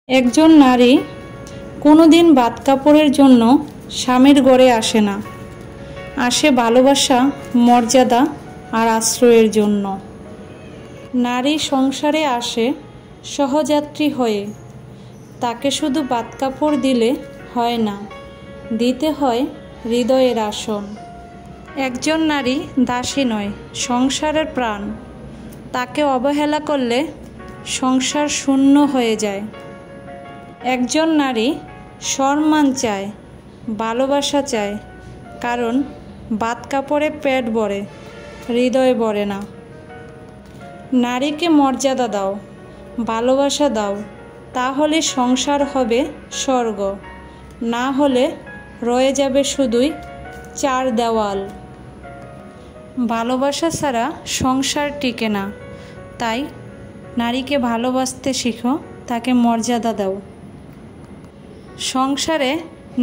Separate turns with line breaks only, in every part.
একজন নারী কোনোদিন ভাত কাপড়ের জন্য স্বামীর ঘরে আসে না, আসে ভালোবাসা, মর্যাদা আর আশ্রয়ের জন্য। নারী সংসারে আসে সহযাত্রী হয়ে, তাকে শুধু ভাত কাপড় দিলে হয় না, দিতে হয় হৃদয়ের আসন। একজন নারী দাসী নয়, সংসারের প্রাণ। তাকে অবহেলা করলে সংসার শূন্য হয়ে যায়। একজন নারী সম্মান চায়, ভালোবাসা চায়, কারণ ভাত কাপড়ে পেট ভরে, হৃদয় ভরে না। নারীকে মর্যাদা দাও, ভালোবাসা দাও, তাহলে সংসার হবে স্বর্গ, না হলে রয়ে যাবে শুধুই চার দেওয়াল। ভালোবাসা ছাড়া সংসার টিকে না, তাই নারীকে ভালোবাসতে শিখো, তাকে মর্যাদা দাও। সংসারে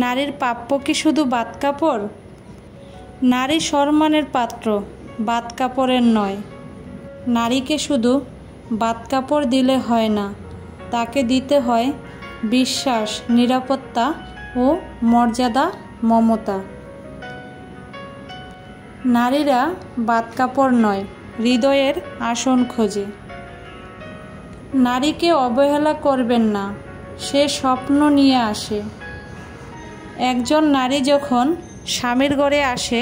নারীর প্রাপ্য কি শুধু ভাত কাপড়? নারী সম্মানের পাত্র, ভাত কাপড়ের নয়। নারীকে শুধু ভাত কাপড় দিলে হয় না, তাকে দিতে হয় বিশ্বাস, নিরাপত্তা ও মর্যাদা, মমতা। নারীরা ভাত কাপড় নয়, হৃদয়ের আসন খোঁজে। নারীকে অবহেলা করবেন না, সে স্বপ্ন নিয়ে আসে। একজন নারী যখন স্বামীর ঘরে আসে,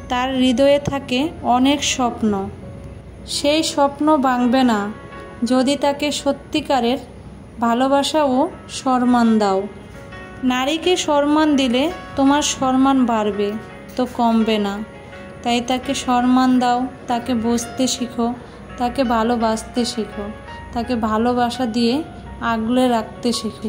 তার হৃদয়ে থাকে অনেক স্বপ্ন। সেই স্বপ্ন ভাঙবে না যদি তাকে সত্যিকারের ভালোবাসা ও সম্মান দাও। নারীকে সম্মান দিলে তোমার সম্মান বাড়বে, তো কমবে না। তাই তাকে সম্মান দাও, তাকে বুঝতে শিখো, তাকে ভালোবাসতে শিখো, তাকে ভালোবাসা দিয়ে আগলে রাখতে শিখো।